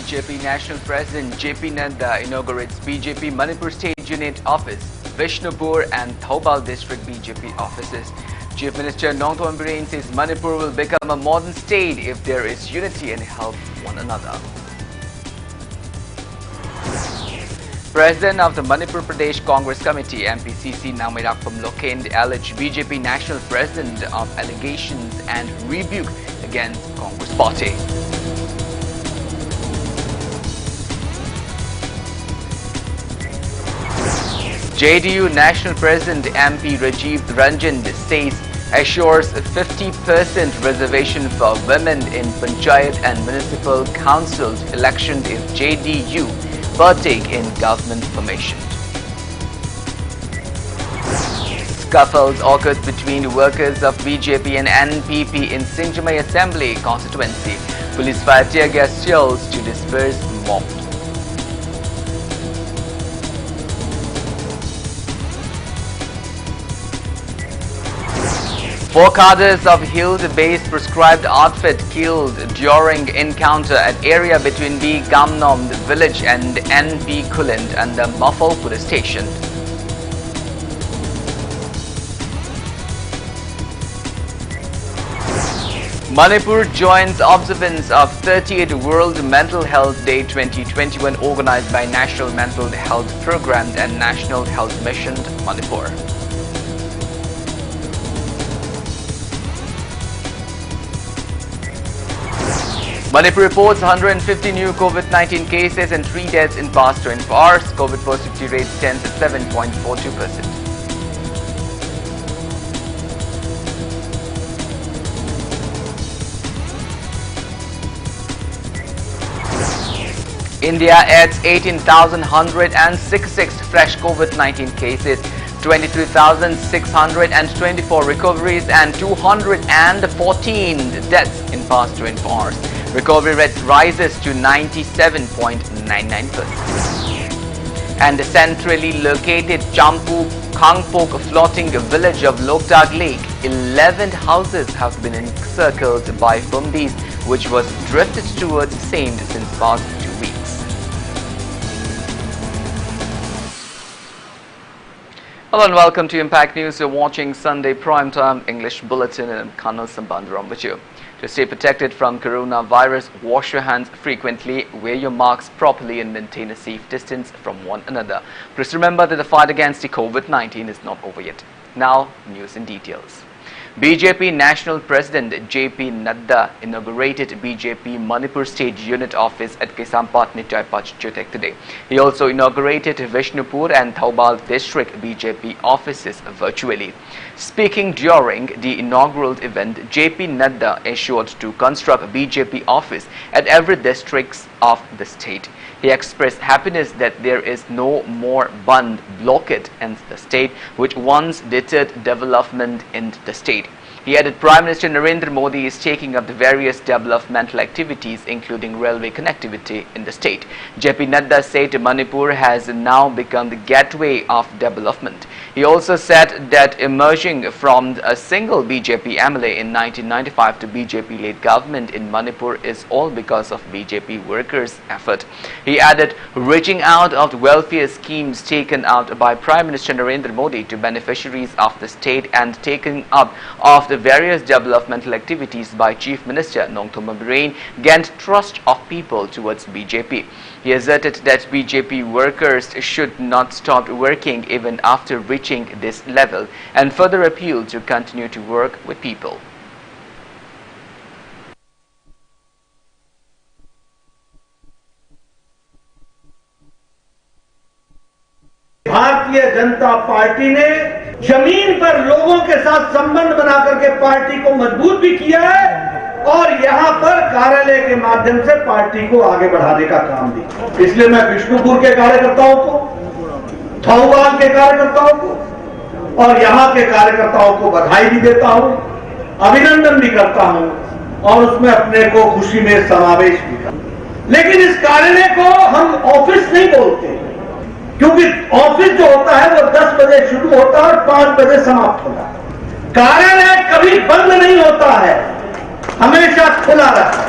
BJP National President JP Nadda inaugurates BJP Manipur State Unit Office, Vishnupur and Thoubal District BJP offices. Chief Minister Nongthom Bireen says Manipur will become a modern state if there is unity and help one another. President of the Manipur Pradesh Congress Committee MPCC Namirakpam Lokend alleged BJP National President of allegations and rebuke against Congress Party. JDU National President MP Rajiv Ranjan says assures 50% reservation for women in Panchayat and Municipal Council elections if JDU partake in government formation. Scuffles occurred between workers of BJP and NPP in Singjamai Assembly constituency. Police fired tear gas shells to disperse mob. Four cadres of Hild-based prescribed outfit killed during encounter at area between B. Gamnom village and NP Kuland and the Muffle police station. Manipur joins observance of 38th World Mental Health Day 2021 organized by National Mental Health Program and National Health Mission, Manipur. Manipur reports 150 new COVID-19 cases and 3 deaths in past 24 hours. COVID positivity rate stands at 7.42%. India adds 18,166 fresh COVID-19 cases, 23,624 recoveries and 214 deaths in past 24 hours. Recovery rate rises to 97.99%. And the centrally located Champu Kangpok floating village of Lokdag Lake, 11 houses have been encircled by Fumdis, which was drifted towards same since past 2 weeks. Hello and welcome to Impact News. You're watching Sunday Primetime English Bulletin and I'm KANEL SHAMBANDURAM with you. To stay protected from coronavirus, wash your hands frequently, wear your masks properly and maintain a safe distance from one another. Please remember that the fight against the COVID-19 is not over yet. Now, news in details. BJP National President JP Nadda inaugurated BJP Manipur State Unit Office at Kesampatni Chotek today. He also inaugurated Vishnupur and Thoubal District BJP offices virtually. Speaking during the inaugural event, JP Nadda assured to construct a BJP office at every district of the state. He expressed happiness that there is no more band blockade in the state, which once deterred development in the state. He added Prime Minister Narendra Modi is taking up the various developmental activities, including railway connectivity in the state. JP Nadda said Manipur has now become the gateway of development. He also said that emerging from a single BJP MLA in 1995 to BJP-led government in Manipur is all because of BJP workers' effort. He added, reaching out of the welfare schemes taken out by Prime Minister Narendra Modi to beneficiaries of the state and taking up of the various developmental activities by Chief Minister Nongthom Bireen gained trust of people towards BJP. He asserted that BJP workers should not stop working even after reaching this level and further appealed to continue to work with people. Bharatiya Janata party ने जमीन पर लोगों के साथ संबंध बना करके party को मजबूत भी किया है और यहां पर कार्यालय के माध्यम से पार्टी को आगे बढ़ाने का काम भी। इसलिए मैं विष्णुपुर के कार्यकर्ताओं को, थौबाल के कार्यकर्ताओं को और यहां के कार्यकर्ताओं को बधाई भी देता हूं, अभिनंदन भी करता हूं और उसमें अपने को खुशी में समावेश भी करता हूं। लेकिन इस कार्यालय को हम ऑफिस नहीं बोलते, क्योंकि ऑफिस जो होता है वो 10 बजे शुरू होता है और 5 बजे समाप्त होता है। कार्यालय कभी बंद नहीं होता है, हमेशा खुला रहता है।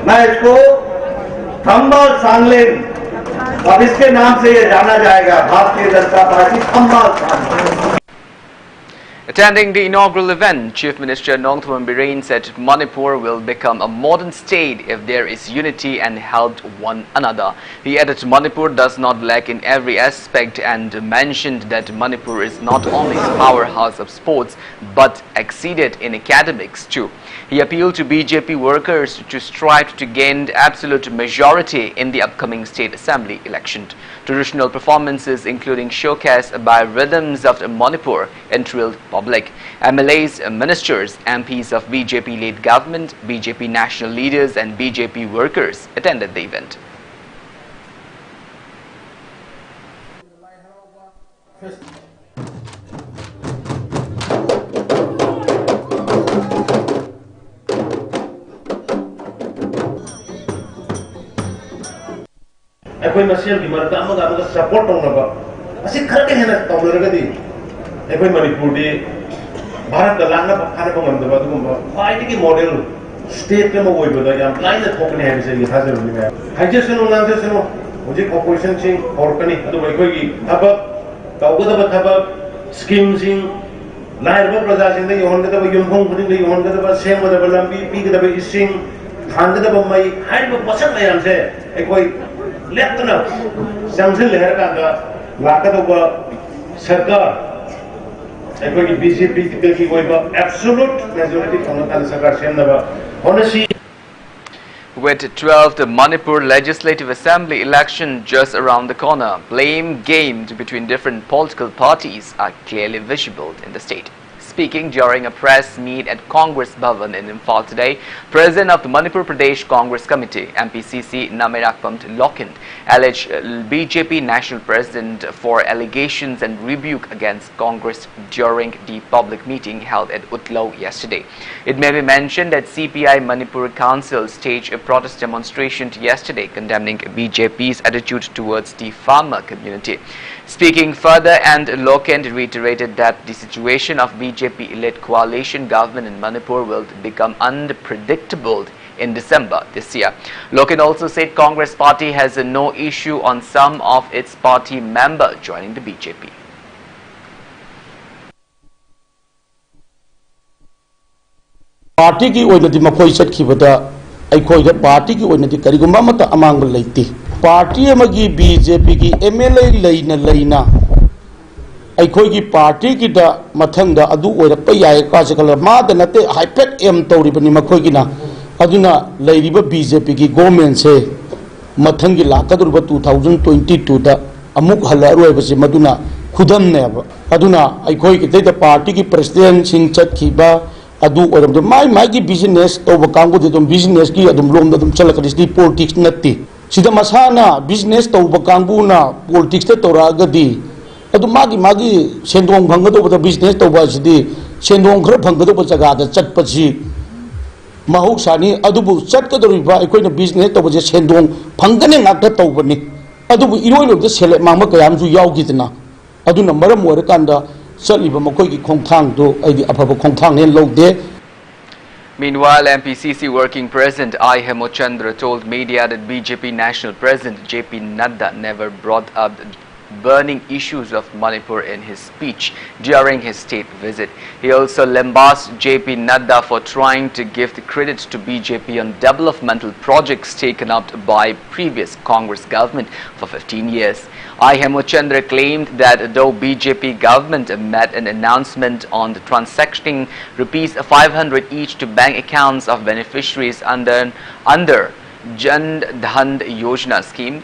मैं इसको थंबल सांगलेन, और इसके नाम से ये जाना जाएगा Bharatiya Janata party थंबल सांगलेन। Attending the inaugural event, Chief Minister Nongthoon Bireen said Manipur will become a modern state if there is unity and help one another. He added Manipur does not lack in every aspect and mentioned that Manipur is not only a powerhouse of sports but exceeded in academics too. He appealed to BJP workers to strive to gain absolute majority in the upcoming state assembly election. Traditional performances including showcase by rhythms of Manipur enthralled public. MLAs, ministers, MPs of BJP-led government, BJP national leaders and BJP workers attended the event. कोई मसीह की मरता अमगा support होना बा असी खरके है ना तौलर गदी कोई मणिपुर दी भारत का लांगा खाने को मन दबा दुगुम फाइट की मॉडल स्टेट के में वही बता यार लाइन ठोकने है जैसे ये था जरूरी है हाइजेशन होना जैसे नो मुझे कॉर्पोरेशन सिंह और कनी तो कोई की अब तौगदा बता स्कीम सिंह लाइर बा प्रजा सिंह ने योन के तब युमफों खुदी ने योन के तब सेम बदल लंबी पी के तब इसिंग खान के तब मई हाइट में पसंद नहीं हमसे कोई लेफ्टना संसद लहर का लाकत ऊपर सरकार एक कोई बीजेपी की कोई एब्सोल्यूट मेजॉरिटी होने का सरकार सेंडवा होने सी With 12th Manipur Legislative Assembly election just around the corner, blame games between different political parties are clearly visible in the state. Speaking during a press meet at Congress Bhavan in Imphal today, President of the Manipur Pradesh Congress Committee, MPCC Namirakpam Lokin, alleged BJP National President for allegations and rebuke against Congress during the public meeting held at Utlao yesterday. It may be mentioned that CPI Manipur Council staged a protest demonstration yesterday condemning BJP's attitude towards the farmer community. Speaking further, and Lokin reiterated that the situation of BJP-led coalition government in Manipur will become unpredictable in December this year. Lokin also said Congress party has no issue on some of its party members joining the BJP. Party की ओइना दि मखोइ चटखिबदा अइखोइ the party की ओइना दि करिगुम्बा मत among लैति party अमगी BJP की MLA लैना लैना अइखोइ की party की the मथंग the अदु ओइरप याय काजकल मा द नते हाइपेट एम तौरिबनि मखोइ की ना अदुना लैरिबा बीजेपी की गवर्नमेंट से मथंग की लाकदुरबा 2022 द अमुक हलरोइबसि मदुना खुदमनेब अदुना अइखोइ की द पार्टी की प्रेसिडेंट सिंह चटखिबा अदु ओरम माई माई की बिजनेस तब कांगो दम बिजनेस की लोम चलकदी पॉलिटिक्स नत्ती सिदा मसाना बिजनेस तब कांगूना पॉलिटिक्स तौरगदी मागी मागी सेंदोंग फंगदब बिजनेस तब सेंदोंग खर फंगदब जगह चटपी महौसानी चटकदरीबा अखोइना बिजनेस तब सेंदोंग फंगने नाक तौबनी इरोलोब सेलेक्ट मांग कयामसु याउगिदना अदुना मरम ओरकांदा Meanwhile, MPCC Working President I. Hemochandra told media that BJP National President J.P. Nadda never brought up burning issues of Manipur in his speech during his state visit. He also lambasted J.P. Nadda for trying to give the credit to BJP on developmental projects taken up by previous Congress government for 15 years. I. Hemochandra claimed that though BJP government made an announcement on the transacting rupees 500 each to bank accounts of beneficiaries under Jan Dhan Yojana scheme,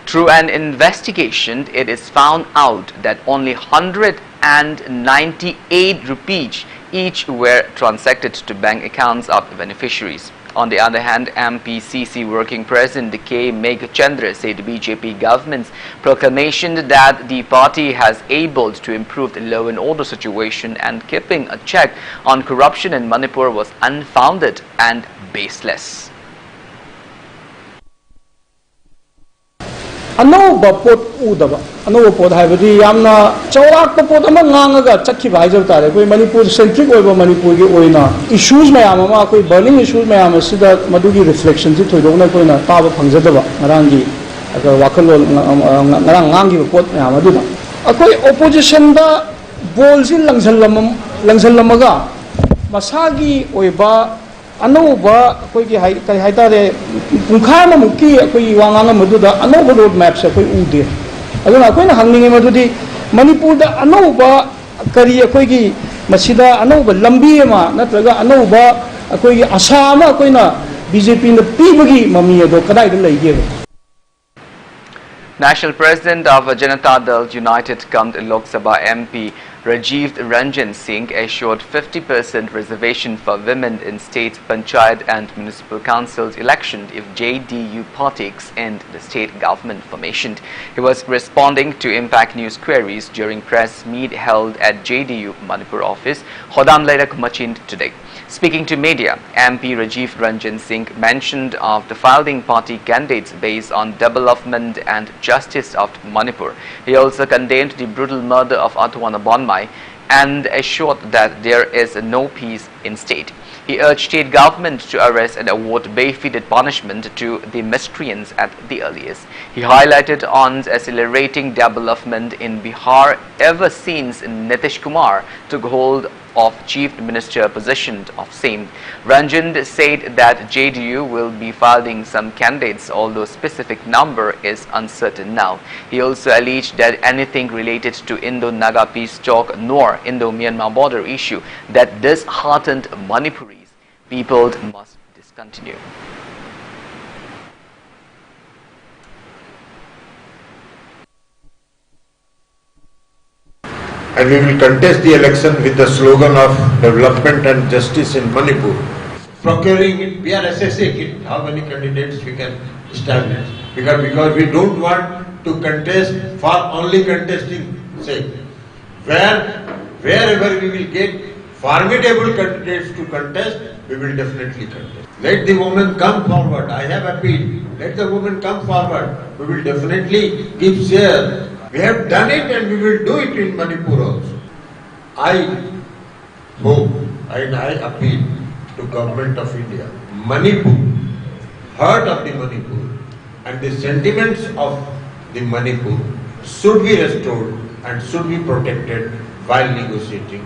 through an investigation, it is found out that only 198 rupees each were transacted to bank accounts of beneficiaries. On the other hand, MPCC Working President K. Meghachandra said the BJP government's proclamation that the party has able to improve the law and order situation and keeping a check on corruption in Manipur was unfounded and baseless. anova pot udaba anova pot haibadi yamna chawak pot ama ngangaga chakhiba haijab tare koi Manipur centric oiba Manipur gi oina issues mayam ama koi burning issues mayam sida madugi reflection ji thoidona koina taba phangjadaba ngarangi aga wakalo ngarang ngangi pot mayam adu akoi opposition da bol sin langsalamaga masagi oiba anova koi ki kai haitare pungkha ma mukki koi wanganga maduda anova road map se koi ude aduna koi na hangninge madudi Manipur da anova kari koi ki masida anova lambi ma natraga anova koi ki asa ma koi na BJP na pibagi mami ado kadai da leige National President of Janata Dal United Kamd Lok Sabha MP Rajiv Ranjan Singh assured 50% reservation for women in state panchayat and municipal councils elections if JDU politics end the state government formation. He was responding to Impact News queries during press meet held at JDU Manipur office, Hodam Lairak Machind today. Speaking to media, MP Rajiv Ranjan Singh mentioned of the fielding party candidates based on development and justice of Manipur. He also condemned the brutal murder of Atwana Bonmai and assured that there is no peace in state. He urged state government to arrest and award befitted punishment to the miscreants at the earliest. He highlighted on accelerating development in Bihar ever since Nitish Kumar took hold of Chief Minister position of same. Ranjan said that JDU will be fielding some candidates, although specific number is uncertain now. He also alleged that anything related to Indo-Naga peace talk nor Indo-Myanmar border issue that disheartened Manipuris people must discontinue. And we will contest the election with the slogan of development and justice in Manipur. Procuring it, we are assessing it, how many candidates we can establish. Because we don't want to contest for only contesting sake. Wherever we will get formidable candidates to contest, we will definitely contest. Let the women come forward. I have appealed. Let the women come forward. We will definitely give share. We have done it and we will do it in Manipur also. I hope and I appeal to Government of India, Manipur, heart of the Manipur and the sentiments of the Manipur should be restored and should be protected while negotiating.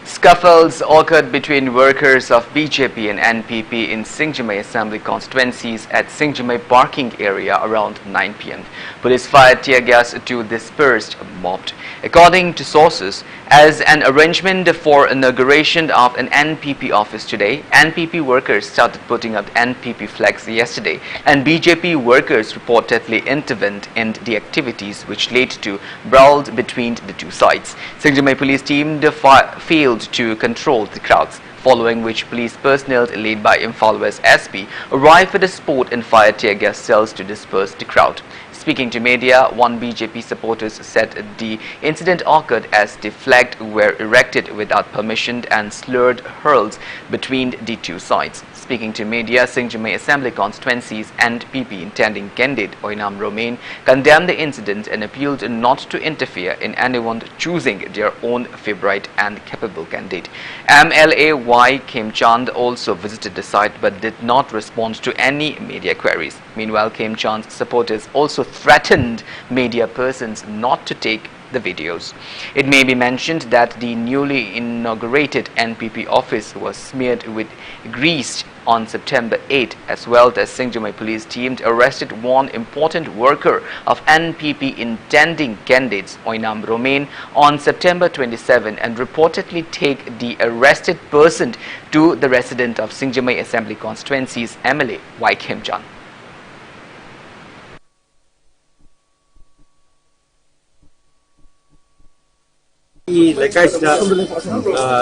Scuffles occurred between workers of BJP and NPP in Singjamai Assembly constituencies at Singjamai parking area around 9 p.m. Police fired tear gas to disperse mob. According to sources, as an arrangement for inauguration of an NPP office today, NPP workers started putting up NPP flags yesterday, and BJP workers reportedly intervened in the activities which led to brawls between the two sides. Singjamai police team failed to control the crowds, following which police personnel led by Imphal West SP arrived at the spot and fired tear gas cells to disperse the crowd. Speaking to media, one BJP supporters said the incident occurred as the flags were erected without permission and slurred hurls between the two sides. Speaking to media, Singjamai Assembly constituencies and PP intending candidate Oinam Romain condemned the incident and appealed not to interfere in anyone choosing their own favorite and capable candidate. MLA Y. Khemchand also visited the site but did not respond to any media queries. Meanwhile, Khemchand's supporters also threatened media persons not to take the videos. It may be mentioned that the newly inaugurated NPP office was smeared with grease on September 8, as well as Singjamai police team arrested one important worker of NPP intending candidates Oinam Romain on September 27 and reportedly take the arrested person to the resident of Singjamai Assembly constituencies MLA Y. Khemchand.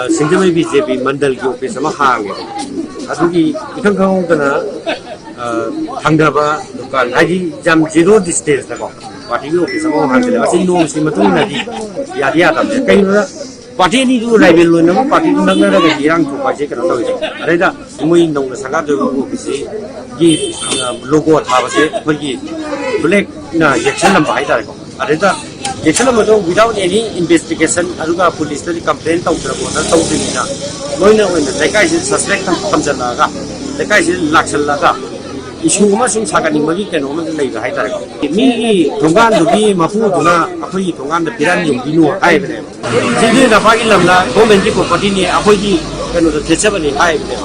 Singjamai BJP Mandal ki office ama hang adugi ikang khang dana thangdaba dukan haji jam zero distance da ko party ki office ama hang le asi nom si matung na di ya dia ta kai na party ni du rival lo na party nang na ga hirang ko pa je ka to are da mui nong na sanga do office gi logo tha ba se ko gi black na action number hai tare ko adeta action number without any investigation aruga police the complaint tawdra ko na tawdina loina oina lekai si suspect tamjala ga lekai si laksala ga issue ma sum sagani magi keno ma lei ga hai tare ko mi thongan du bi mafu duna akhoi thongan da piran yum binu hai bne jidi na pagi lamla government ko party ni akhoi ji keno da thechabani hai bne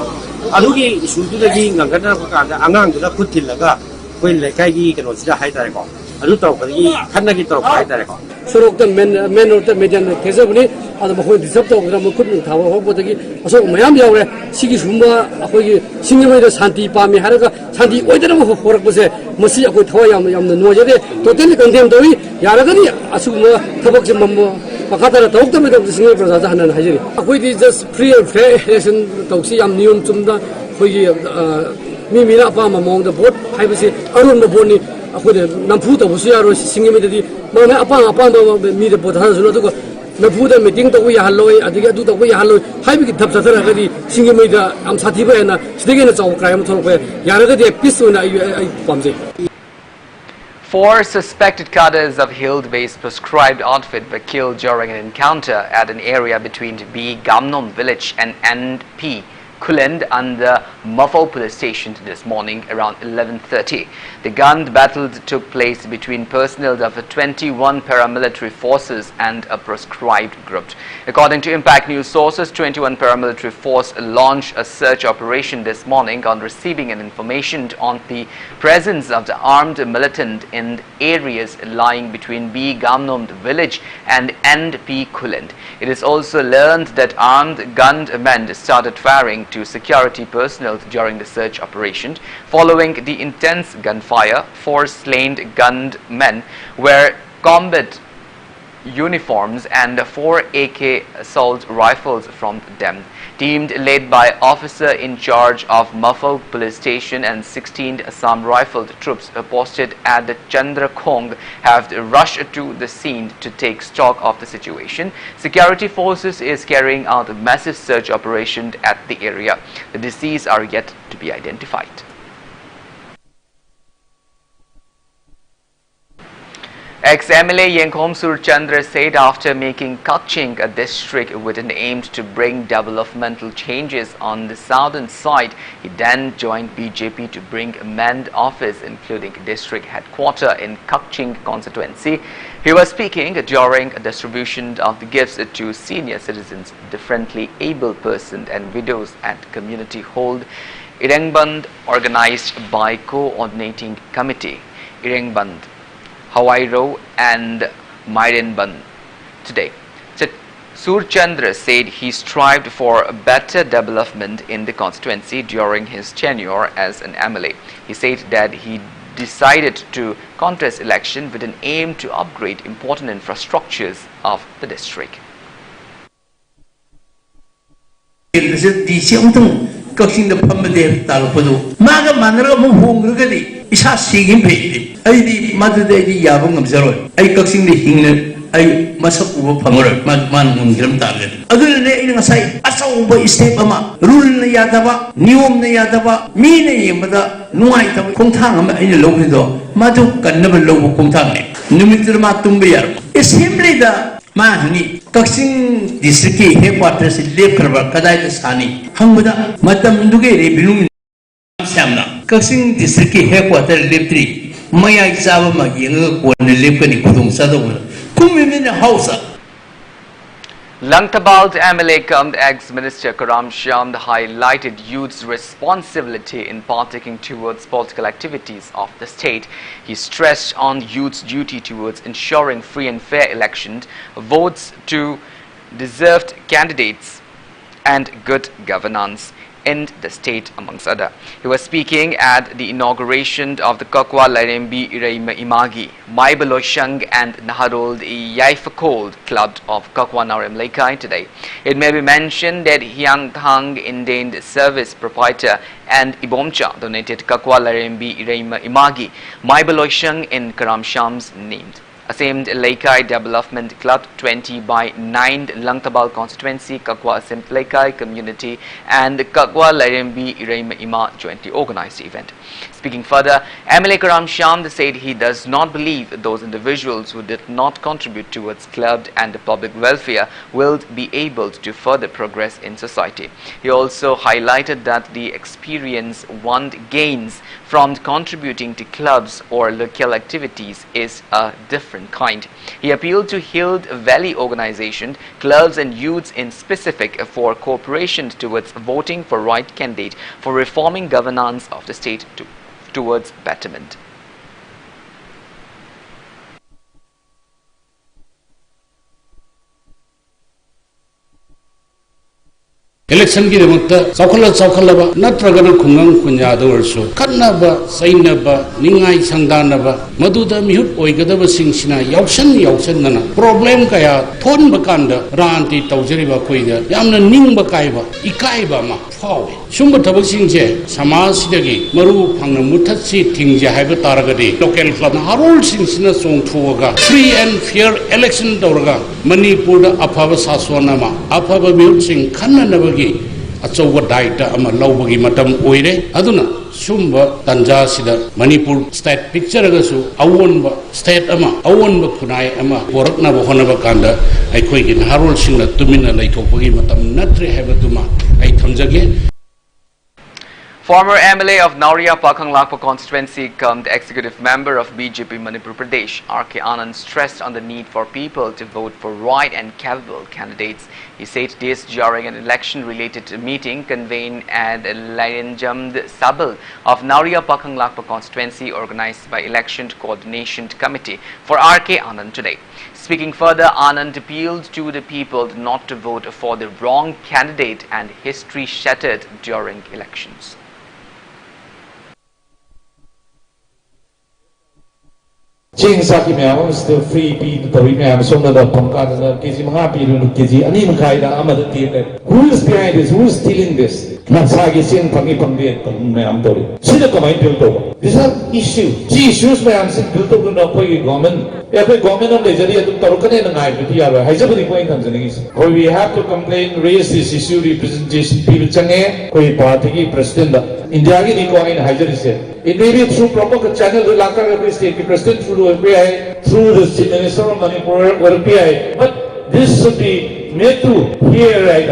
adugi issue du gi ngangana ko ka da angang du da khuthilaga koi lekai gi keno sida hai tare ko adu taw gi khanna gi taw hai tare ko sorok tan men orta median thesabni adu ma khoi disab taw gra ma khut ni thawa ho bodagi aso mayam yawre sigi sumba akhoi gi singmai da shanti pami haraga shanti oidara mo horak bose masi akhoi thawa yam na nojade totally condemn dawi yaragani asu ma thabak je mammo pakatara tawk ta medam single prasad hanan hajiri akhoi di just free and fair election tawsi yam niyom chumda khoi gi mi mina pa ma mong da vote haibase arun da boni akhoi nampu ta busu yaro singmai da di ma apa mi da vote hasu no to nampu da meeting to wi haloi adiga du to wi haloi haibi ki thap sathara ga di singmai da am sathi ba na sidege na chaw crime thor ba yaraga di peace na ai pamje. 4 suspected cadres of Hild-based proscribed outfit were killed during an encounter at an area between B. Gamnom village and N.P. Kulend under Muffo police station this morning around 11:30. The gun battle took place between personnel of 21 paramilitary forces and a proscribed group. According to Impact News sources, 21 paramilitary force launched a search operation this morning on receiving an information on the presence of the armed militant in areas lying between B. Gamnom village and N.P. Kulend. It is also learned that armed gunmen started firing to security personnel during the search operation. Following the intense gunfire, 4 slain gunmen were combat uniforms and 4 AK assault rifles from them. Team led by officer in charge of Muffo police station and 16 Assam rifled troops posted at the Chandrakhong have rushed to the scene to take stock of the situation. Security forces is carrying out a massive search operation at the area. The deceased are yet to be identified. Ex-MLA Yengkhom Surchandra said after making Kaching a district with an aim to bring developmental changes on the southern side, he then joined BJP to bring a manned office including district headquarters in Kaching constituency. He was speaking during a distribution of the gifts to senior citizens, differently able persons and widows at community hall Irengband organized by coordinating committee Irengband, Hawaii and Mairenban today. Surchandra said he strived for a better development in the constituency during his tenure as an MLA. He said that he decided to contest election with an aim to upgrade important infrastructures of the district. Kaksin da pamade talpado maga manra mo hongragadi isa sigim pheidi aidi madudai yabang amzaro ai kaksin de hingna ai masak uba phangor man ngiram tagen adul ne ina sai asau ba step ama rule na yadaba niyom na yadaba mi ne yemada nuai ta khongthang ama ina lobhido madu kannaba lobo khongthang ne numitir ma tumbe yar assembly da Mahani, Kaksin district headquarters left Karba Kadai Sani, Hambuda, Matam Duge, Bilum Samna, Kaksin district headquarters left 3, Maya Zavama, Yang, one Lepani Kudum Sadova, Kumim in the house. Langtabald MLA cum ex-Minister Karam Shamd highlighted youth's responsibility in partaking towards political activities of the state. He stressed on youth's duty towards ensuring free and fair elections, votes to deserved candidates and good governance in the state, amongst other. He was speaking at the inauguration of the Kakwa Larembi Iraima Imagi, Maibaloshang and Naharold Yaifakold Club of Kakwa Narem Laikai today. It may be mentioned that Hyang Thang Indian Service Proprietor and Ibomcha donated Kakwa Larembi Iraima Imagi, Maibaloshang in Karam Sham's named. Assamed Laikai Development Club 20 by 9 Langtabal Constituency, Kakwa Assamed Laikai Community and Kakwa Lairembi Iraima Ima jointly organized the event. Speaking further, MLA Karam Shyam said he does not believe those individuals who did not contribute towards club and public welfare will be able to further progress in society. He also highlighted that the experience one gains from contributing to clubs or local activities is a different kind. He appealed to Hild Valley organization, clubs and youths in specific for cooperation towards voting for right candidate for reforming governance of the state towards betterment. Election ki demokta chawkhala natragana khungang kunyada orso khatnaba sainaba ningai sangdanaba maduda mihut oigadaba singsina yausan nana problem kaya thonba kanda ranti tawjariba koida yamna ningba kaiba ikaiba ma fawe sumba thabak singje samaj sidagi maru phangna muthatsi thingje haiba taragadi local club harol singsina songthoga free and fair election tawraga Manipur da afaba saswana ma afaba mihut sing khanna Achowa daita ama laubagi matam oire aduna sumba tanja sida Manipur state picture agasu awonba state ama awonba khunai ama porakna bahonaba kanda aikoi gi harol singna tumina laithopagi matam natre habaduma ai thamjage. Former MLA of Nauria Pakhang Lakpa constituency, cum executive member of BJP Manipur Pradesh, R.K. Anand stressed on the need for people to vote for right and capable candidates. He said this during an election-related meeting convened at Layanjamd Sabal of Nauria Pakhang Lakpa constituency organized by Election Coordination Committee for R.K. Anand today. Speaking further, Anand appealed to the people not to vote for the wrong candidate and history shattered during elections. Ching saki ma'am still free be the we ma'am some of the Pankada Kiji Mahapi Kiji Anim Kaida Amada Tate. Who is behind this? Who is stealing this? Nansagi Sin Pangi Pangi ma'am Tori. Sida Kamai Pilto. These are issues. Issues ma'am Sin Pilto government. Every government of the Jari to Torkan and I Hajabadi point Tanzanese. We have to complain, raise this issue, representation people Change, Koi Party President. India ki coin Hajaris. It may be through proper channel to Lanka state president through API, through the chief minister of Manipur or API. But this should be made to hear right.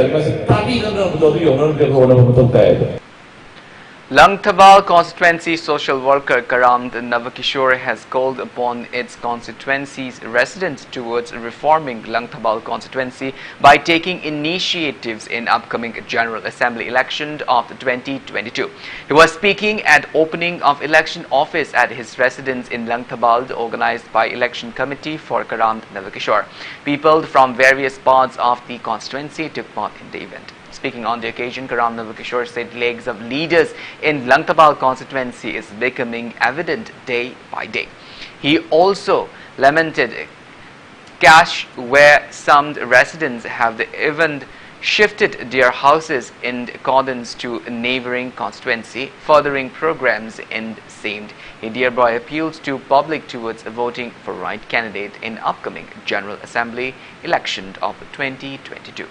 Langtabal constituency social worker Karam Navakishore has called upon its constituency's residents towards reforming Langtabal constituency by taking initiatives in upcoming General Assembly election of 2022. He was speaking at opening of election office at his residence in Langtabal organized by Election Committee for Karam Navakishore. People from various parts of the constituency took part in the event. Speaking on the occasion, Karam Navakishore said legs of leaders in Langtabal constituency is becoming evident day by day. He also lamented cash where some residents have even shifted their houses in accordance to a neighboring constituency, furthering programs in the same. He thereby appeals to public towards voting for right candidate in upcoming General Assembly election of 2022.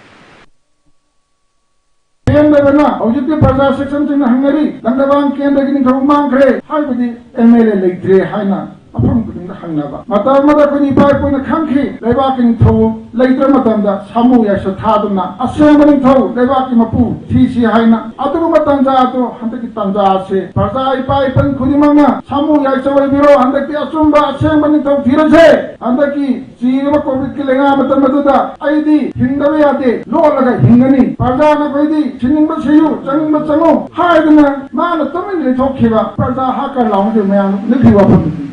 Objective Praja section in Hungary, Langtabal Kendra getting from Mankre, Harvey, MLA Lake Dre Haina, upon putting the Hangava. Matamada Kunipa in the country, Levaking Toe, later Matanda, Samu Yashataduna, assembling Toe, Levaki Mapu, TC Haina, Atumatanda, Hantakitanda, Praja Pipe and Kudimana, Samu Yasha Biro, Handaki Asumba, assembling Toe, Tiraje, Handaki, Zima Kovikilinga, Matamada, ID, Hindaviade, Lola Hingani, Praja Navidi, Chinning Basayu, Chang Basango, Hardana, Man, a Tommy Tokiva, Praja Haka Long, Nikiwa.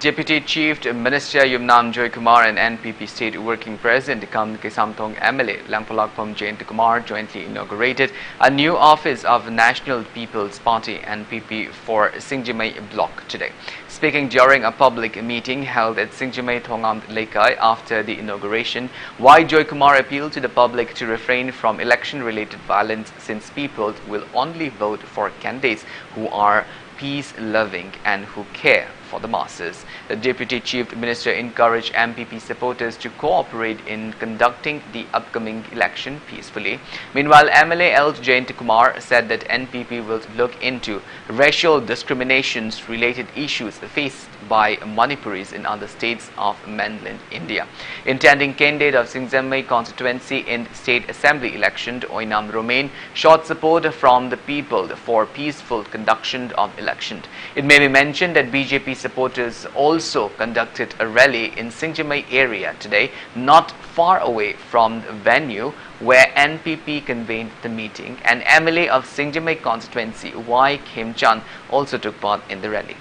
Deputy Chief Minister Yumnam Joy Kumar and NPP State Working President Kam Kesamthong MLA Langpalakpam Jayant Kumar jointly inaugurated a new office of National People's Party NPP for Singjimai block today. Speaking during a public meeting held at Singjimai Thongam Laikai after the inauguration, Y. Joy Kumar appealed to the public to refrain from election-related violence since people will only vote for candidates who are peace-loving and who care for the masses. The Deputy Chief Minister encouraged MPP supporters to cooperate in conducting the upcoming election peacefully. Meanwhile, MLA L. Jayant Kumar said that NPP will look into racial discriminations related issues faced by Manipuris in other states of mainland India. Intending candidate of Singzamai constituency in State Assembly election, Oinam Romain sought support from the people for peaceful conduction of election. It may be mentioned that BJP supporters also conducted a rally in Singzamai area today, not far away from the venue where NPP convened the meeting. An MLA of Singzamai constituency, Y. Kim Chan, also took part in the rally.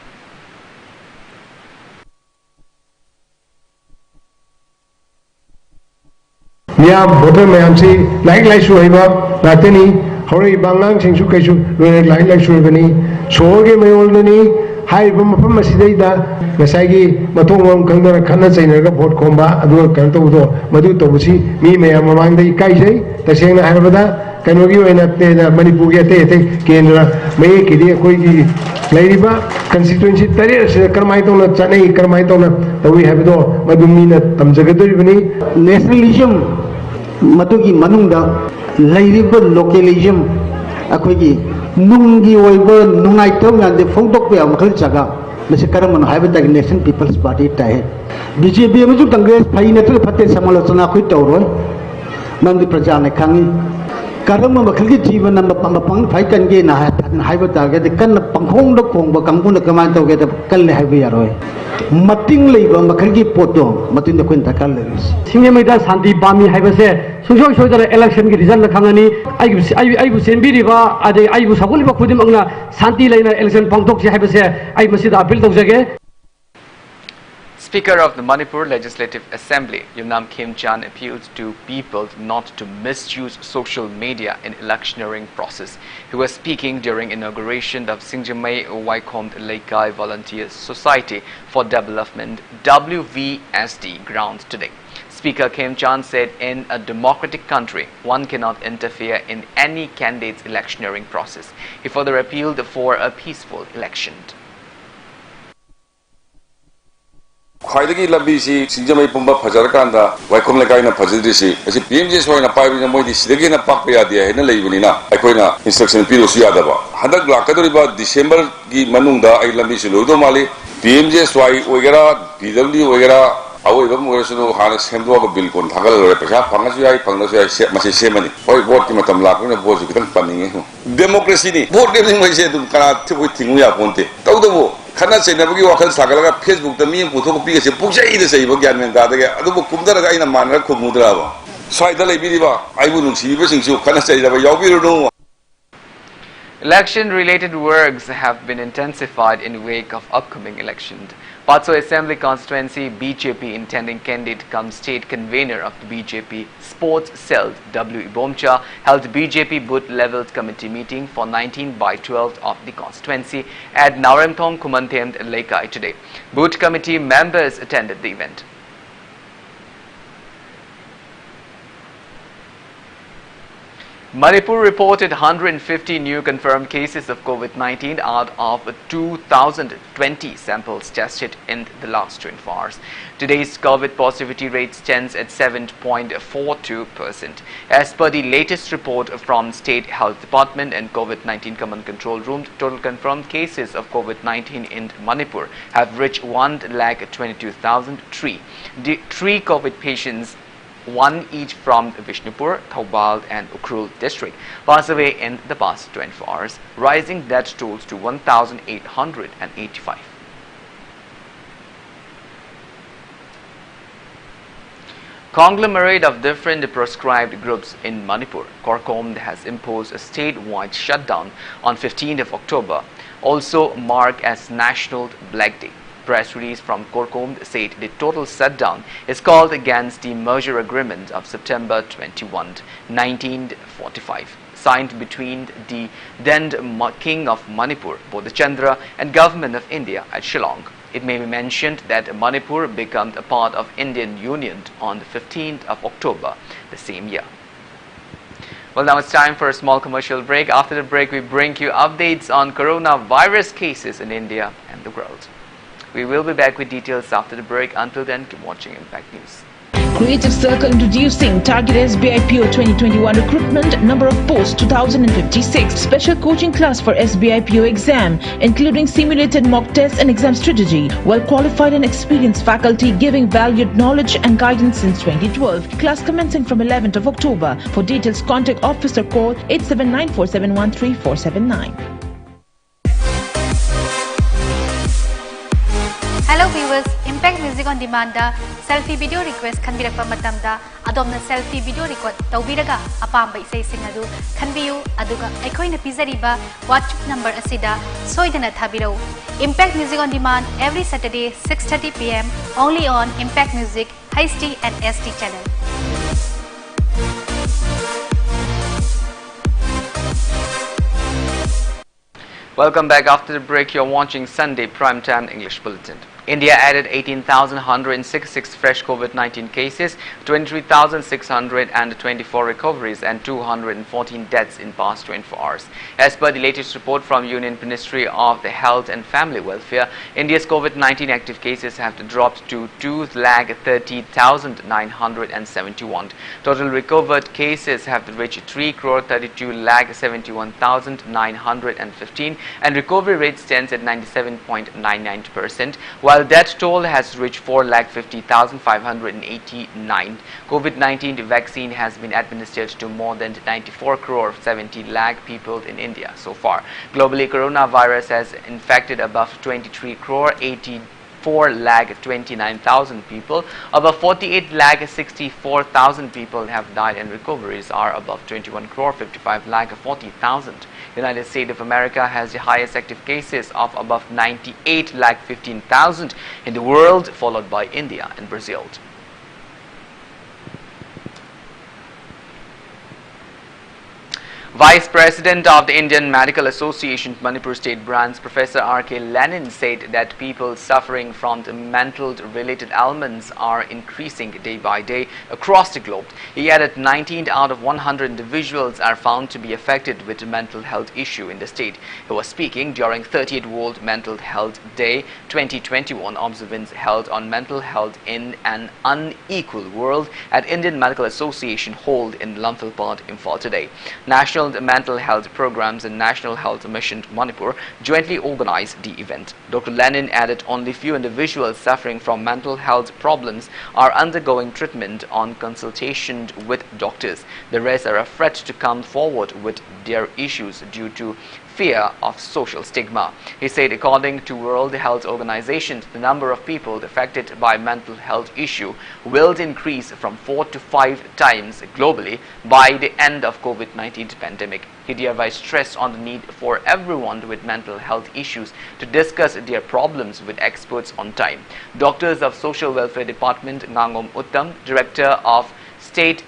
Miam voter mayam si like suiba latini hori bangang singsu kaisu like suibani soge mayolani hai bam sidaida ngasagi matong kangdara khana chainaga vote komba adu kanto do madu tobusi mi mayam mamangdai kaisai tasengna harabada kanogi oina te Manipur ge te kendra mai kidi koi gi lairiba constituency tare karmai tona chanai karmai tona tawi habido madumina tamjagadoribani nationalism मधुगी मनुंगदा लैरिब लोकलिज्म अखोगी नुंगी ओइब नुंगाइतम यादे फोंदोक पे मखल जगह मसे करमन हाइबता national people's party ताहे BJP अमजु कांग्रेस फाइ नत्र फते समालोचना खै तौरोय नंदी प्रजा ने खांगी करम मखल की जीवन मपंग फाइ कनगे ना हाइबता गे कन पंखोंग दो खोंग कंगुन कमान तोगे कल हाइब यारोय मतिंग लेबा मखल की पोटो मतिन द कोइन तकल लेस सिंगमेदा शांति पामी हाइबसे सुसोय सोयदर इलेक्शन की रिजल्ट खांगनी आइबु सेनबिरिबा आदे आइबु सगुलिबा खुदिमंगना शांति लेना इलेक्शन पंगथोक से हाइबसे आइ मसिदा appeal तौजगे. Speaker of the Manipur Legislative Assembly, Yumnam Kim Chan, appealed to people not to misuse social media in electioneering process. He was speaking during inauguration of Singzamai Waikhom Leikai Volunteer Society for Development WVSD grounds today. Speaker Kim Chan said in a democratic country, one cannot interfere in any candidate's electioneering process. He further appealed for a peaceful election. ख्वाइदगी लंबीसी सिंजमई पुंबा फजरकांदा वाइखोम लेकाइना फजदरिसी असी पीएमजे सोइना पाइबिना मोइदि सिदगिना पाकपा यादे हैना लेइबनिना अखोइना instruction पिरोसु यादबा हदक लाकदरिबा दिसंबर की मनुंगदा आई लंबीसी लोदो माली पीएमजे सोइ ओइगरा PW ओइगरा अवोइबम ओइरसुनो हाना सेमदोगा bill कोन थागल लोरे पैसा फंगसु याइ फंगसु याइ मसे सेमनी होय vote की मतम लाकने बोजु कितन पनिंगे डेमोक्रेसी नि वोट गेमिंग मैसे तुम कना थिबु थिंगु या पोंते तौदबो खना चेनबगी वाखल सागलगा फेसबुक त मी पुथोक पिगसे पुगसैदे सैबो ज्ञान मेन दादगे अदुबो कुमदरगा आइना मानरा खुमुद्राबो स्वाइदा लेबिरिबा आइबु नुसिबिसिंसु खना चैदाबा यावबिरुनु. Election-related works have been intensified in wake of upcoming elections. Patso Assembly constituency BJP intending candidate cum state convener of the BJP Sports Cell W. Ibomcha held BJP booth level committee meeting for 19/12 of the constituency at Naramthong Kumanthemed Leikai today. Booth committee members attended the event. Manipur reported 150 new confirmed cases of COVID-19 out of 2,020 samples tested in the last 24 hours. Today's COVID positivity rate stands at 7.42%. As per the latest report from State Health Department and COVID-19 Command Control Room, total confirmed cases of COVID-19 in Manipur have reached 1,22,003. The 3 COVID patients, one each from Vishnupur, Thoubal and Ukhrul district, passed away in the past 24 hours, rising death tolls to 1,885. Conglomerate of different proscribed groups in Manipur, Korkom has imposed a statewide shutdown on 15th of October, also marked as National Black Day. Press release from Korkom said the total shutdown is called against the merger agreement of September 21, 1945, signed between the then King of Manipur, Bodhchandra, and Government of India at Shillong. It may be mentioned that Manipur became a part of Indian Union on the 15th of October the same year. Well, now it's time for a small commercial break. After the break, we bring you updates on coronavirus cases in India and the world. We will be back with details after the break. Until then, keep watching Impact News. Creative Circle introducing Target SBIPO 2021 recruitment, number of posts 2056, special coaching class for SBIPO exam, including simulated mock tests and exam strategy, well qualified and experienced faculty giving valued knowledge and guidance since 2012. Class commencing from 11th of October. For details, contact officer, call 879-4713-479. Hello viewers, Impact Music on Demand da selfie video request khanbirakpa matamda adomna selfie video record tawbiraga apamba isai sing adu khanbiyu aduga aikoina pizariba WhatsApp number asida soidana thabirau. Impact Music on Demand every Saturday 6:30 PM only on Impact Music HD and SD channel. Welcome back. After the break, you're watching Sunday Primetime English Bulletin. India added 18,166 fresh COVID-19 cases, 23,624 recoveries and 214 deaths in past 24 hours. As per the latest report from Union Ministry of the Health and Family Welfare, India's COVID-19 active cases have dropped to 2,30,971. Total recovered cases have reached 3,32,71,915 and recovery rate stands at 97.99%, while death toll has reached 4,50,589. COVID-19 vaccine has been administered to more than 94 crore 70 lakh people in India so far. Globally, coronavirus has infected above 23 crore 84 lakh 29,000 people. Above 48 lakh 64,000 people have died and recoveries are above 21 crore 55 lakh 40,000. United States of America has the highest active cases of above 98 lakh 15,000 in the world, followed by India and Brazil. Vice President of the Indian Medical Association Manipur State Branch, Professor R.K. Lenin, said that people suffering from the mental-related ailments are increasing day by day across the globe. He added 19 out of 100 individuals are found to be affected with a mental health issue in the state. He was speaking during 30th World Mental Health Day 2021 observance held on mental health in an unequal world at Indian Medical Association Hall in Lamphilpot, Imphal today. National Mental Health Programs and National Health Mission Manipur jointly organized the event. Dr. Lenin added only few individuals suffering from mental health problems are undergoing treatment on consultation with doctors. The rest are afraid to come forward with their issues due to fear of social stigma. He said according to World Health Organization, the number of people affected by mental health issue will increase from 4 to 5 times globally by the end of COVID-19 pandemic. He thereby stressed on the need for everyone with mental health issues to discuss their problems with experts on time. Doctors of Social Welfare Department Ngangom Uttam, Director of State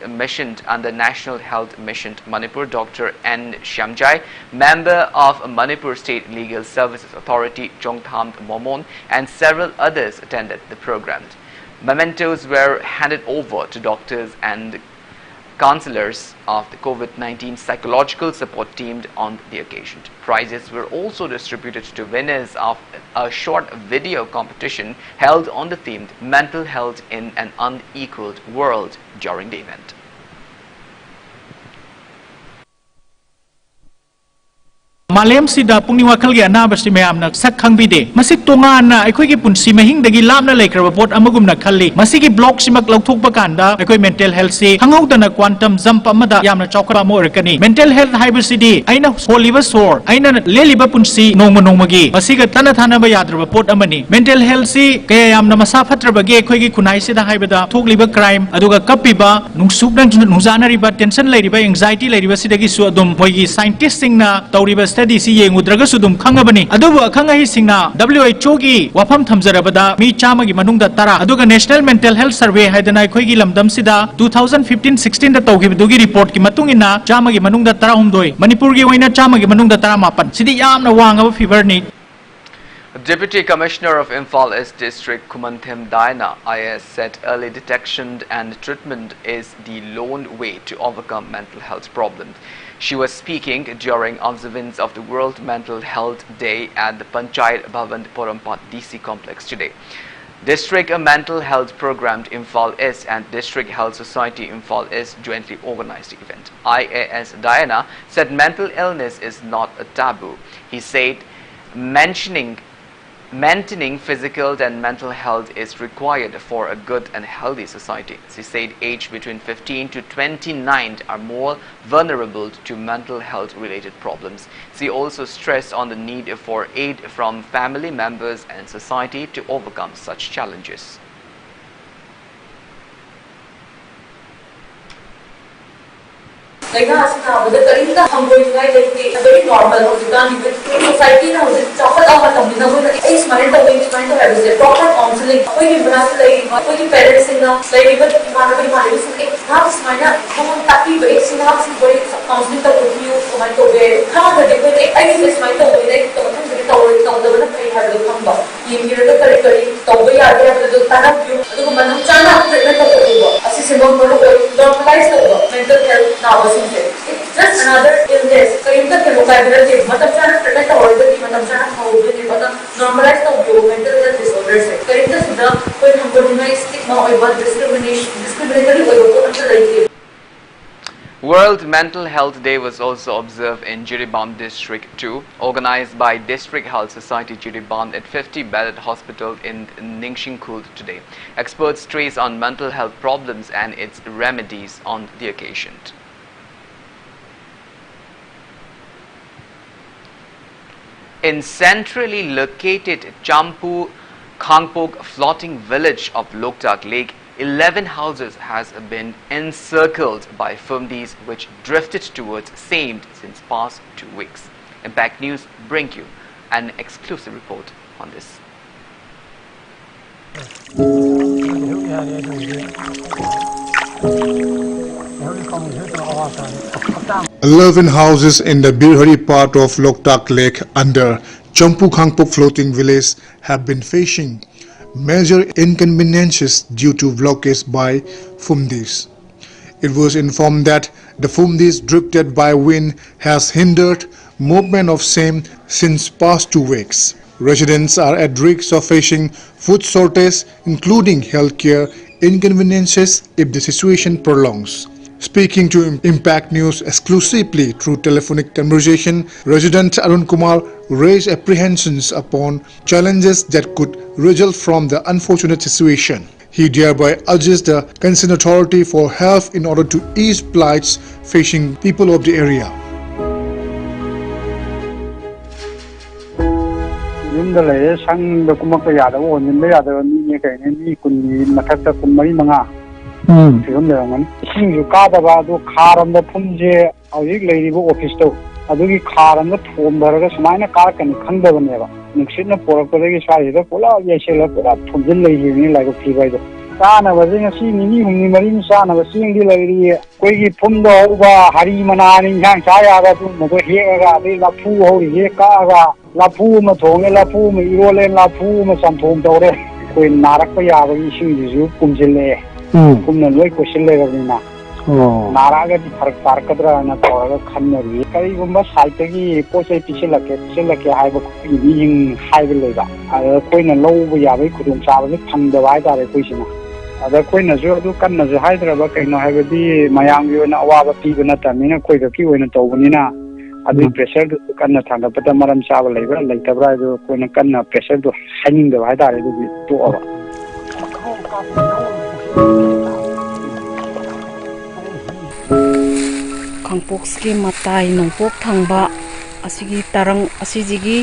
Mission under National Health Mission Manipur, Dr. N. Shamjai, member of Manipur State Legal Services Authority Chongtham Momon, and several others attended the program. Mementos were handed over to doctors and counselors of the COVID-19 psychological support team on the occasion. Prizes were also distributed to winners of a short video competition held on the theme Mental Health in an Unequaled World during the event. Malem sida pungni wakal gi anaba si mayam na sak khangbide masik tonga na aikoi gi punsi mahing dagi lamna lekraba pot amagum na khalli masigi block simak lauthok bakanda aikoi mental health si hangaudana quantum jump amada yamna chawkra mo rekani mental health haibasidi aina holiba sor aina leliba punsi nongmagi masiga tana thana ba yadraba pot amani mental health si kaya yamna masa phatraba ge aikoi gi khunai sida haibada thokliba crime aduga kapiba nungsuk nang nungzana riba tension leiriba anxiety leiriba sidagi su adum moigi scientist singna tawriba study si yengudraga sudum khangabani adubu akhangai singna WHO gi wafam thamjarabada mi chama gi manungda tara aduga national mental health survey haidana khoi gi lamdam sida 2015-16 da tawgibugi report ki matungina chama gi manungda tara humdoi manipur gi oina chama gi manungda tara mapan sidi yamna wangaba fever ni. Deputy Commissioner of Imphal East District Kumanthem Diana IS said early detection and treatment is the lone way to overcome mental health problems. She was speaking during observance of the World Mental Health Day at the Panchayat Bhavan Porampat DC complex today. District Mental Health Program Imphal East and District Health Society Imphal East jointly organized the event. IAS Diana said mental illness is not a taboo. He said maintaining physical and mental health is required for a good and healthy society. She said aged between 15 to 29 are more vulnerable to mental health related problems. She also stressed on the need for aid from family members and society to overcome such challenges. Like the Karinga Hamburg very normal society now is proper is mind to have proper counseling. Parents in even happy ways in counseling mental health now. It's just another illness. So in the vocabulary, normalize the mental health disorders. So in the stigma discriminatory. World Mental Health Day was also observed in Jiribam District 2, organized by District Health Society Jiribam at 50-bedded hospital in Ningxingkul today. Experts trace on mental health problems and its remedies on the occasion. In centrally located Champu Khangpok floating village of Loktak Lake, 11 houses has been encircled by Fumdis which drifted towards same since past 2 weeks. Impact News bring you an exclusive report on this. 11 houses in the Birhari part of Loktak Lake under Champu Khangpok floating village have been facing major inconveniences due to blockage by Fumdis. It was informed that the Fumdis drifted by wind has hindered movement of same since past 2 weeks. Residents are at risk of facing food shortage, including healthcare inconveniences if the situation prolongs. Speaking to Impact News exclusively through telephonic conversation, resident Arun Kumar raised apprehensions upon challenges that could result from the unfortunate situation. He thereby urges the concerned authority for help in order to ease plights facing people of the area. 지금 내용은 이싱주 까다가도 카람의 품제 아직 레이브 오피스도 아두기 카람의 톰바라가 스마이나 까르까니 칸다버네바 닉시나 포라코데기 샤이도 폴라 예실라 폴라 품질 레이히니 라이고 피바이도 사나버징 시니니 humni marin sanabasing dilari koigi phumdo uba hari manani jang chayaga tu mo heaga de lapu hori he kaga lapu ma thonge lapu ma irole lapu ma samthom dore koi narak pa yaga ising ju kumjile kumna loi question legabina नारागा दी फरक तारकद्रा ना तोरा खन्नरी कई गुम्बा साइटगी पोसे पिछलके हाइबो बिहिं हाइबो लेबा आ कोइना लौबो याबै खुदुम चाबनि फंदबा हाइतारे कोइसिना अदा कोइना जो अदु कन्ना जो हाइद्राबा कइनो हाइबदी मयांगी ओना अवाबा पीबा नतमिना कोइगा की ओना तौबनिना अदु प्रेशर दु कन्ना थांगपता मरम चाबा लेबा लेतबरा दु कोइना कन्ना प्रेशर दु हाइनिंदबा हाइतारे दु तोअबा Khangpokski matai nongpok thangba asigi tarang asijigi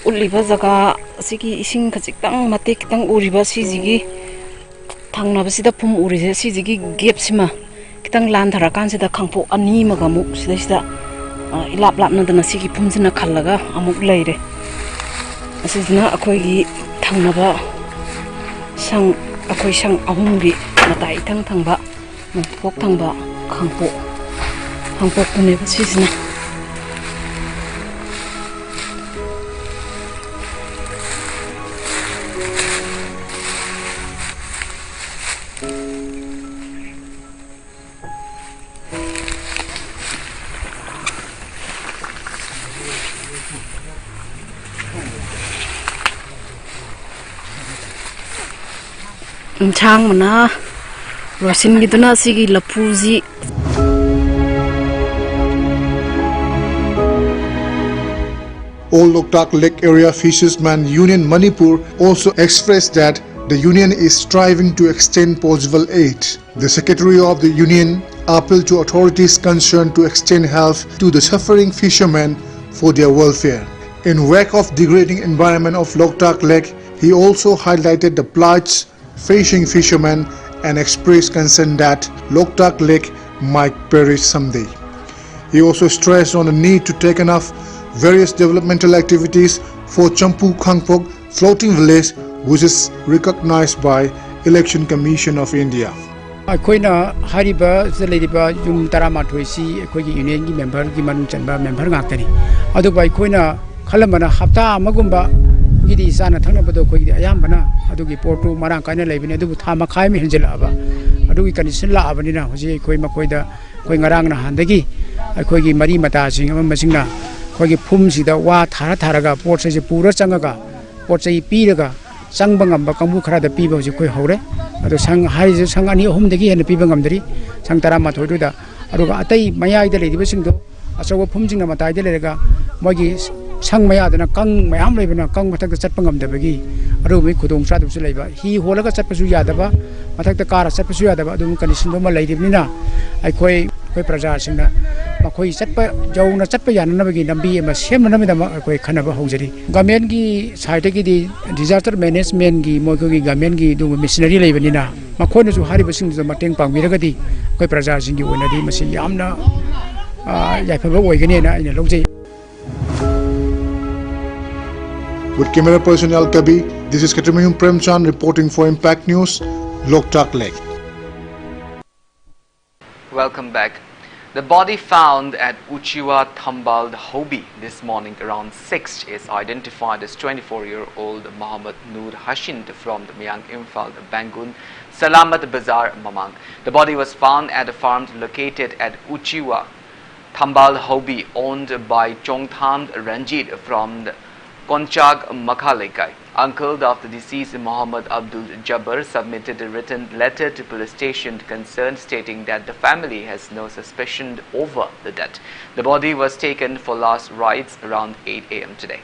uliba jaga asigi ising khajitang mate kitang uriba sijigi thangna basida phum urise sijigi gap sima kitang lan thara kan sida khangpok ani magamu sida ilap lap na dana sigi phumjina khallaga amuk leire asijina akoigi thangnaba sang akoi sang ahumgi matai thangba nongpok thangba khangpok Khangpok pune basisina chang mana rosin giduna sigi lapuzi All Loktak Lake Area Fishermen Union Manipur also expressed that the union is striving to extend possible aid. The secretary of the union appealed to authorities concerned to extend help to the suffering fishermen for their welfare. In wake of degrading environment of Loktak Lake, he also highlighted the plights facing fishermen and expressed concern that Loktak Lake might perish someday. He also stressed on the need to take enough various developmental activities for Champu Khangpok floating village, which is recognized by Election Commission of India. Akoina hariba zaleriba jum taramathoi akogi union gi member gi manung chanba member ngakani adu bai koina khalamana hafta amagumba gidi sana thangna bado koi ayambana adu gi portu marang kaina leibine adu thama khai mi henjela aba adu gi condition la abani na hoji koi makoida koi ngarang na handagi akogi mari mata sing ama masingna koi phum sida wa thara tharaga port se pura changaga port se piraga changba ngamba kambu khara da piba hoji koi hore ado sang hai je sang ani hom degi hen piba ngamdri sang tara ma thoidu da aruga atai maya ida leidiba singdo asawa phumjing na matai de lerega mogi sang maya dana kang mayam leibana kang mathak da chatpa ngamdabagi aru mi khudong sa du su leiba hi holaga chatpa su yadaba mathak da kara chatpa su yadaba adu condition do ma leidibnina ai koi praja singna makoi chatpa jauna chatpa yanna bagi nambi ma semna namida ma koi khanaba hojari government gi side gi di disaster management gi moi gi government gi du missionary leibanina makhoi su hariba sing du mateng pangbiraga di koi praja sing gi oina di masi yamna yaifaba oigani na ina lojai. With camera person Al Kabi, this is Katamiyum Premchand reporting for Impact News, Loktak Lake. Welcome back. The body found at Uchiwa Thambal Hobi this morning around 6 is identified as 24-year-old Muhammad Noor Hashind from the Myang Imphal Bangun Salamat Bazar Mamang. The body was found at a farm located at Uchiwa Thambal Hobi owned by Chongtham Ranjit from the Konchag Makhalekai. Uncle of the deceased Muhammad Abdul Jabbar submitted a written letter to police station concerned stating that the family has no suspicion over the death. The body was taken for last rites around 8 a.m. today.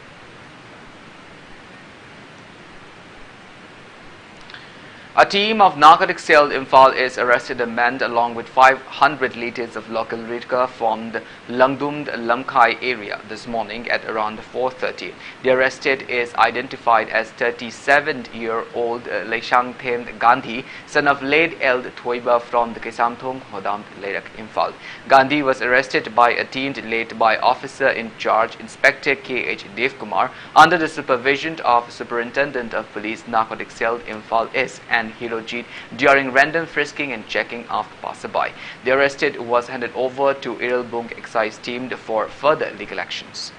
A team of narcotic cell Imphal is arrested a man along with 500 liters of local liquor from the Langdumd Lamkai area this morning at around 4:30. The arrested is identified as 37-year-old Leishang Them Gandhi, son of late Eld Thoiba from the Kesamthong Hodam Lerak Imphal. Gandhi was arrested by a team led by Officer in Charge Inspector K.H. Devkumar under the supervision of Superintendent of Police Narcotic Cell Imphal S and Hirojit during random frisking and checking of the passerby. The arrested was handed over to Irelbung Excise Team for further legal actions.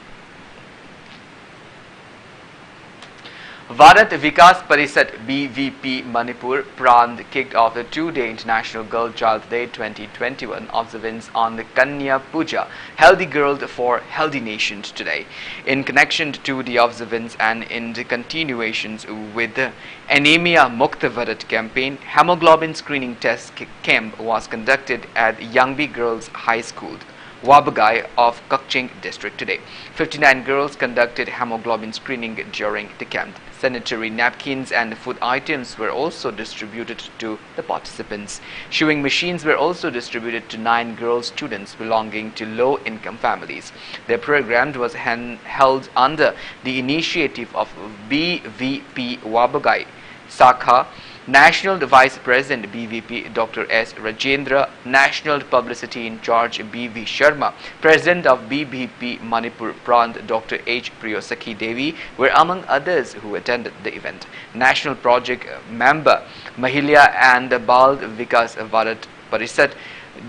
Bharat Vikas Parisad BVP Manipur Prand kicked off the two-day International Girl Child Day 2021 observance on the Kanya Puja, Healthy Girl for Healthy Nations today. In connection to the observance and in the continuations with the Anemia Mukta Bharat campaign, hemoglobin screening test camp was conducted at Yangbi Girls High School, Wabagai of Kakching district today. 59 girls conducted hemoglobin screening during the camp. Sanitary napkins and food items were also distributed to the participants. Shewing machines were also distributed to 9 girl students belonging to low-income families. The program was held under the initiative of BVP Wabagai Sakha, National Vice President BVP Dr. S. Rajendra, National Publicity in Charge BV Sharma, President of BVP Manipur Prand Dr. H. Priyosakhi Devi were among others who attended the event. National Project Member Mahilya and Bal Vikas Bharat Parisad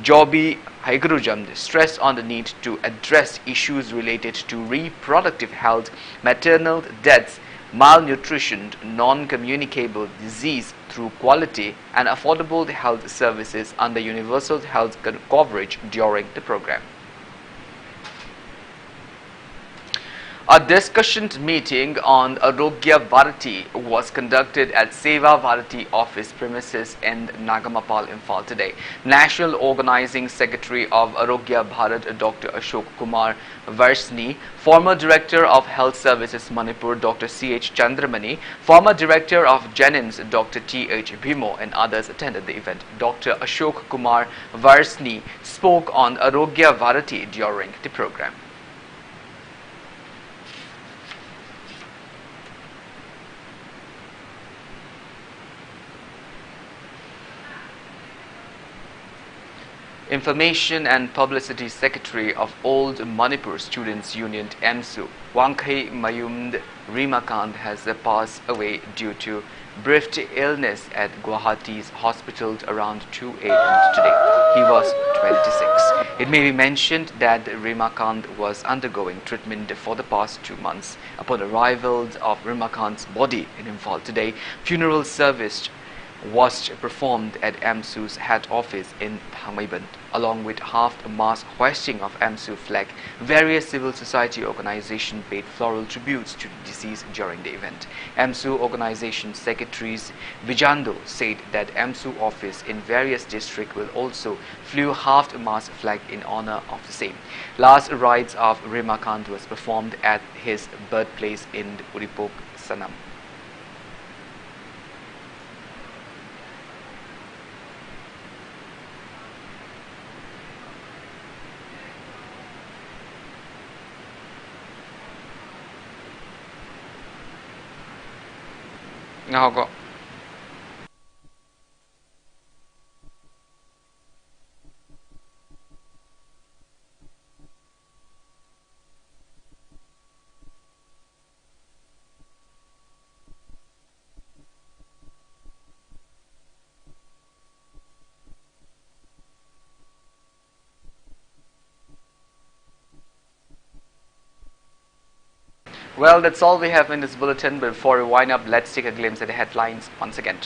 Jobi Haigrujam stressed on the need to address issues related to reproductive health, maternal deaths, malnutrition, non-communicable disease through quality and affordable health services under universal health coverage during the program. A discussion meeting on Arogya Bharati was conducted at Seva Bharati office premises in Nagamapal, Imphal today. National Organizing Secretary of Arogya Bharat, Dr. Ashok Kumar Varsni, former Director of Health Services Manipur, Dr. C.H. Chandramani, former Director of Jennings, Dr. T.H. Bhimo, and others attended the event. Dr. Ashok Kumar Varsni spoke on Arogya Bharati during the program. Information and Publicity Secretary of Old Manipur Students Union MSU, Wangkhei Mayumd Rimakant, has passed away due to brief illness at Guwahati's hospital around 2 a.m. today. He was 26. It may be mentioned that Rimakant was undergoing treatment for the past 2 months. Upon arrival of Rimakant's body in Imphal today, funeral service was performed at MSU's head office in Thangmaiband. Along with half-mast hoisting of MSU flag, various civil society organizations paid floral tributes to the deceased during the event. MSU organization secretaries Vijando said that MSU office in various districts will also flew half-mast flag in honor of the same. Last rites of Rimakant was performed at his birthplace in Uripok, Sanam. Now go. Well, that's all we have in this bulletin. But before we wind up, let's take a glimpse at the headlines once again.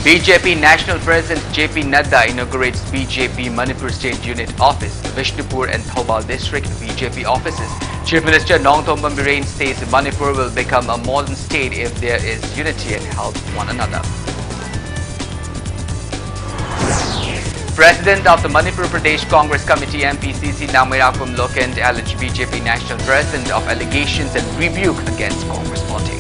BJP National President JP Nadda inaugurates BJP Manipur State Unit Office, Vishnupur and Thoubal District BJP offices. Chief Minister Nongthom Birain says Manipur will become a modern state if there is unity and help one another. President of the Manipur Pradesh Congress Committee MPCC Namirakum Lokend alleged BJP National President of allegations and rebuke against Congress party.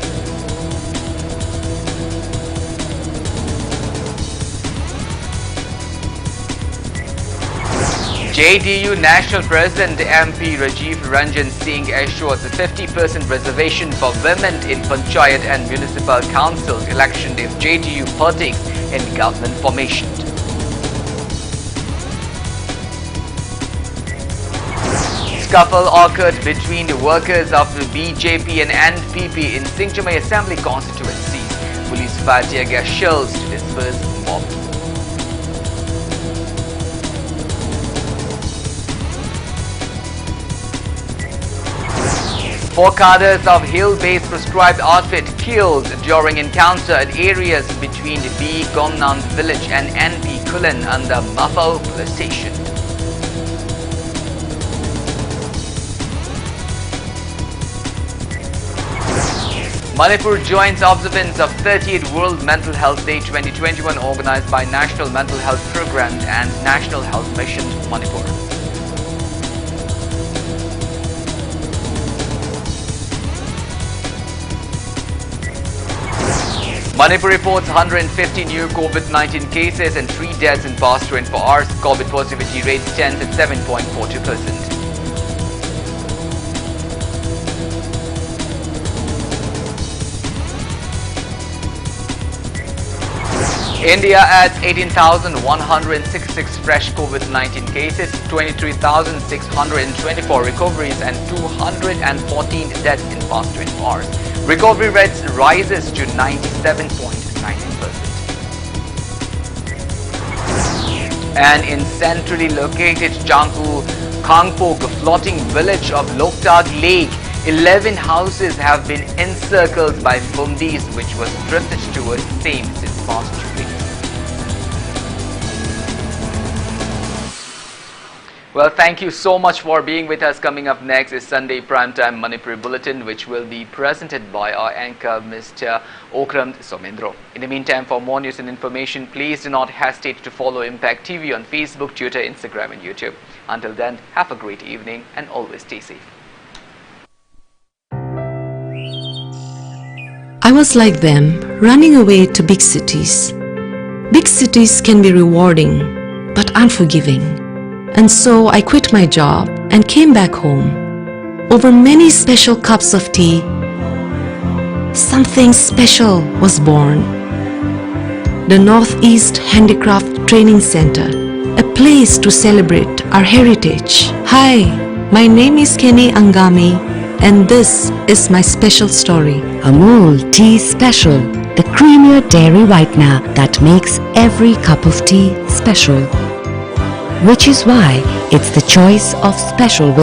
JDU National President MP Rajiv Ranjan Singh assures a 50% reservation for women in Panchayat and Municipal Council election if JDU partakes in government formation. Scuffle occurred between the workers of the BJP and NPP in Singchamai Assembly constituency. Police fired tear gas shells to disperse mob. Four cadres of hill-based prescribed outfit killed during encounter at areas between the B. Gomnand village and NP Kulan under Mafao police station. Manipur joins observance of 30th World Mental Health Day 2021 organized by National Mental Health Program and National Health Mission Manipur. Manipur reports 150 new COVID-19 cases and 3 deaths in past 24 hours. COVID positivity rate stands at 7.42%. India adds 18,166 fresh COVID-19 cases, 23,624 recoveries and 214 deaths in past 24 hours. Recovery rate rises to 97.99%. And in centrally located Kangpog floating village of Loktak Lake, 11 houses have been encircled by Bundis, which was drifted towards same since past 2 weeks. Well, thank you so much for being with us. Coming up next is Sunday Primetime Manipur Bulletin, which will be presented by our anchor, Mr. Okram Somendro. In the meantime, for more news and information, please do not hesitate to follow Impact TV on Facebook, Twitter, Instagram and YouTube. Until then, have a great evening and always stay safe. I was like them, running away to big cities. Big cities can be rewarding, but unforgiving. And so I quit my job and came back home. Over many special cups of tea, something special was born. The Northeast Handicraft Training Center, a place to celebrate our heritage. Hi, my name is Kenny Angami, and this is my special story. Amul Tea Special, the creamier dairy whitener that makes every cup of tea special. Which is why it's the choice of special